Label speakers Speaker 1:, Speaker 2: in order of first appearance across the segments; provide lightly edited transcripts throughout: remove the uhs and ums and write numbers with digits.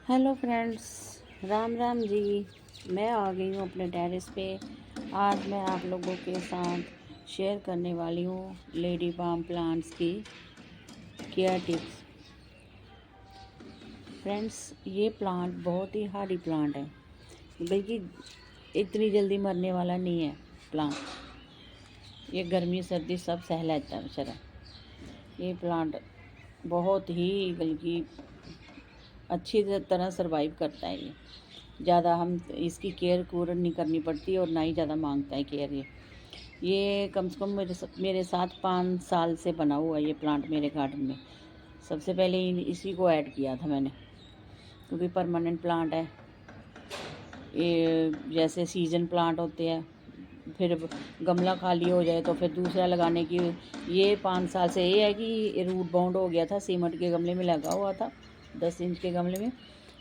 Speaker 1: Hello friends, Ram Ram ji. मैं आ गई हूँ अपने टेरेस पे। आज मैं आप लोगों के साथ शेयर करने वाली हूँ लेडी बाम प्लांट्स की केयर टिप्स। फ्रेंड्स, ये प्लांट बहुत ही हार्डी प्लांट है, बल्कि इतनी जल्दी मरने वाला नहीं है प्लांट। ये गर्मी सर्दी सब सह लेता है बेचारा। ये प्लांट बहुत ही बल्कि अच्छी तरह सरवाइव करता है। ये ज़्यादा हम इसकी केयर कूर नहीं करनी पड़ती और ना ही ज़्यादा मांगता है केयर। ये कम से कम मेरे साथ 5 साल से बना हुआ है ये प्लांट मेरे गार्डन में। सबसे पहले इसी को ऐड किया था मैंने, क्योंकि परमानेंट प्लांट है ये। जैसे सीजन प्लांट होते हैं, फिर गमला खाली हो जाए तो फिर दूसरा लगाने की। ये 5 साल से ये है कि रूट बाउंड हो गया था, सीमेंट के गमले में लगा हुआ था, 10 इंच के गमले में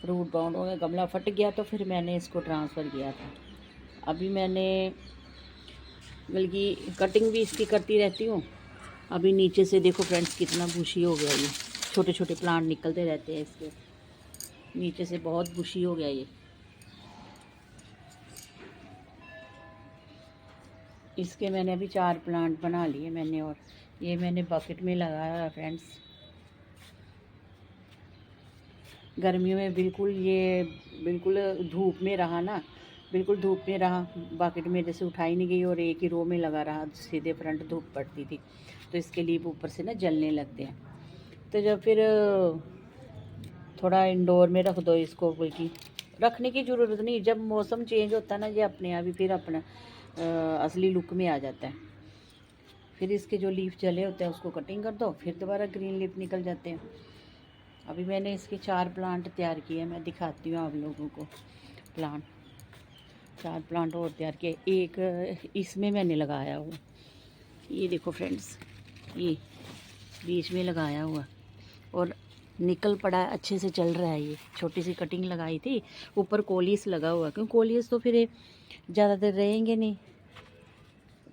Speaker 1: रूट बाउंड हो गया, गमला फट गया तो फिर मैंने इसको ट्रांसफ़र किया था। अभी मैंने बल्कि कटिंग भी इसकी करती रहती हूँ। अभी नीचे से देखो फ्रेंड्स कितना बुशी हो गया ये, छोटे छोटे प्लांट निकलते रहते हैं इसके नीचे से, बहुत बुशी हो गया ये। इसके मैंने अभी 4 प्लांट बना लिए मैंने, और ये मैंने बकेट में लगाया है फ्रेंड्स। गर्मियों में बिल्कुल धूप में रहा ना, बिल्कुल धूप में रहा, बकेट में जैसे उठाई नहीं गई और एक ही रो में लगा रहा, सीधे फ्रंट धूप पड़ती थी तो इसके लीफ ऊपर से ना जलने लगते हैं। तो जब फिर थोड़ा इंडोर में रख दो इसको, बल्कि रखने की ज़रूरत नहीं, जब मौसम चेंज होता है ना ये अपने आप ही फिर अपना असली लुक में आ जाता है। फिर इसके जो लीफ जले होते हैं उसको कटिंग कर दो, फिर दोबारा ग्रीन लीफ निकल जाते हैं। अभी मैंने इसके 4 प्लांट तैयार किए, मैं दिखाती हूँ आप लोगों को। प्लांट 4 प्लांट और तैयार किए, एक इसमें मैंने लगाया हुआ, ये देखो फ्रेंड्स, ये बीच में लगाया हुआ और निकल पड़ा है, अच्छे से चल रहा है। ये छोटी सी कटिंग लगाई थी, ऊपर कोलियस लगा हुआ, क्योंकि कोलियस तो फिर ज़्यादा देर रहेंगे नहीं।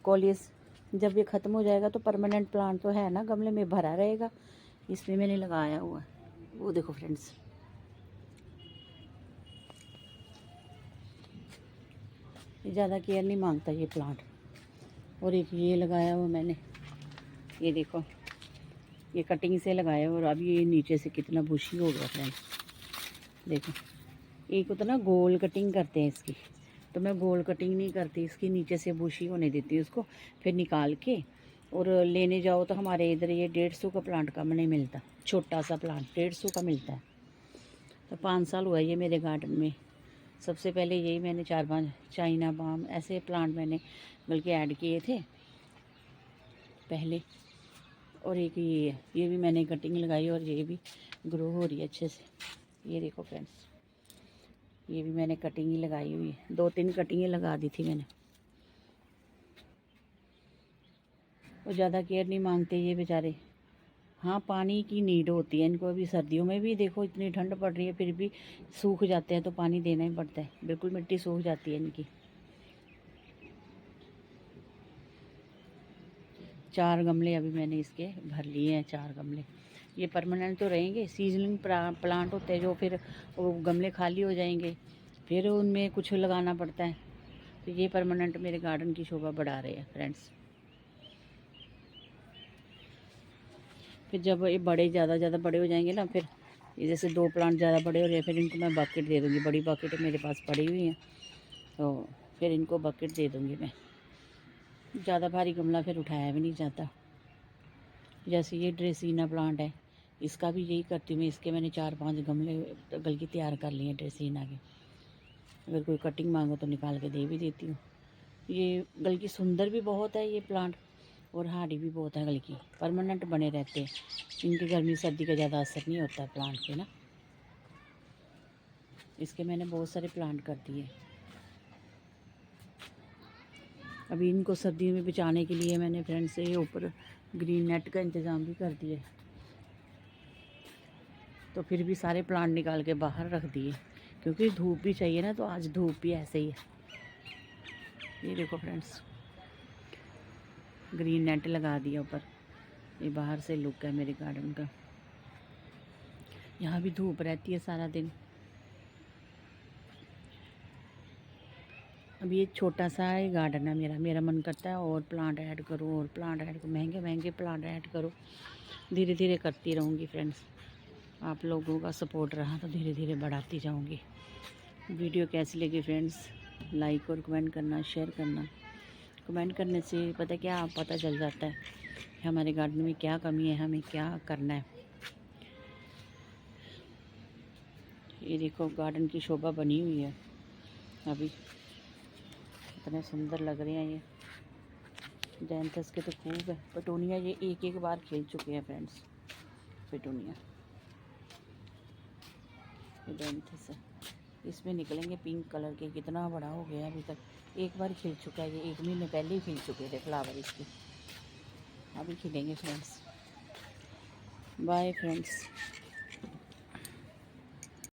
Speaker 1: कोलियस जब ये ख़त्म हो जाएगा तो परमानेंट प्लांट तो है ना, गमले में भरा रहेगा, इसमें मैंने लगाया हुआ। वो देखो फ्रेंड्स, ये ज़्यादा केयर नहीं मांगता ये प्लांट। और एक ये लगाया हुआ मैंने, ये देखो, ये कटिंग से लगाया और अभी ये नीचे से कितना बुशी हो गया फ्रेंड्स। देखो, एक तो ना गोल कटिंग करते हैं इसकी, तो मैं गोल कटिंग नहीं करती, इसकी नीचे से बुशी होने देती हूँ उसको, फिर निकाल के और लेने जाओ तो हमारे इधर ये 150 का प्लांट कम नहीं मिलता, छोटा सा प्लांट 150 का मिलता है। तो 5 साल हुआ ये मेरे गार्डन में। सबसे पहले यही मैंने 4-5 चाइना बाम ऐसे प्लांट मैंने बल्कि ऐड किए थे पहले। और एक ये भी मैंने कटिंग लगाई और ये भी ग्रो हो रही है अच्छे से। ये देखो फ्रेंड्स, ये भी मैंने कटिंग ही लगाई हुई है, 2-3 कटिंगें लगा दी थी मैंने। और ज़्यादा केयर नहीं मांगते ये बेचारे। हाँ, पानी की नीड होती है इनको, अभी सर्दियों में भी देखो इतनी ठंड पड़ रही है फिर भी सूख जाते हैं, तो पानी देना ही पड़ता है, बिल्कुल मिट्टी सूख जाती है इनकी। 4 गमले अभी मैंने इसके भर लिए हैं, 4 गमले। ये परमानेंट तो रहेंगे, सीजनिंग प्लांट होते हैं जो फिर वो गमले खाली हो जाएंगे, फिर उनमें कुछ लगाना पड़ता है। तो ये परमानेंट मेरे गार्डन की शोभा बढ़ा रहे हैं फ्रेंड्स। फिर जब ये ज़्यादा बड़े हो जाएंगे ना, फिर ये जैसे 2 प्लांट ज़्यादा बड़े हो रहे हैं, फिर इनको मैं बकेट दे दूँगी, बड़ी बकेट मेरे पास पड़ी हुई हैं, तो फिर इनको बकेट दे दूँगी मैं। ज़्यादा भारी गमला फिर उठाया भी नहीं जाता। जैसे ये ड्रेसीना प्लांट है, इसका भी यही करती हूँ मैं, इसके मैंने 4-5 गमले बल्कि तैयार कर लिए ड्रेसीना के। अगर कोई कटिंग मांगो तो निकाल के दे भी देती हूँ। ये बल्कि सुंदर भी बहुत है ये प्लांट, और हार्डी भी बहुत है, बल्कि परमानेंट बने रहते हैं, इनकी गर्मी सर्दी का ज़्यादा असर नहीं होता प्लांट पे ना। इसके मैंने बहुत सारे प्लांट कर दिए। अभी इनको सर्दियों में बचाने के लिए मैंने फ्रेंड्स से ऊपर ग्रीन नेट का इंतज़ाम भी कर दिए, तो फिर भी सारे प्लांट निकाल के बाहर रख दिए, क्योंकि धूप भी चाहिए ना, तो आज धूप भी ऐसे ही है। ये देखो फ्रेंड्स, ग्रीन नेट लगा दिया ऊपर, ये बाहर से लुक है मेरे गार्डन का। यहाँ भी धूप रहती है सारा दिन, अब ये छोटा सा ही गार्डन है मेरा। मेरा मन करता है और प्लांट ऐड करूँ, और प्लांट ऐड करूँ, महंगे महंगे प्लांट ऐड करूँ। धीरे धीरे करती रहूँगी फ्रेंड्स। आप लोगों का सपोर्ट रहा तो धीरे धीरे बढ़ाती जाऊँगी। वीडियो कैसी लगी फ्रेंड्स, लाइक और कमेंट करना, शेयर करना। कमेंट करने से पता चल जाता है कि हमारे गार्डन में क्या कमी है, हमें क्या करना है। ये देखो गार्डन की शोभा बनी हुई है अभी, कितने सुंदर लग रहे हैं ये। जैंथस के तो खूब है। पेटूनिया ये एक एक बार खिल चुके हैं फ्रेंड्स। पेटूनिया ये जैंथस है, इसमें निकलेंगे पिंक कलर के। कितना बड़ा हो गया अभी तक, एक बार खिल चुका है। ये 1 महीने पहले ही खिल चुके थे फ्लावर इसके, अभी खिलेंगे फ्रेंड्स। Bye friends.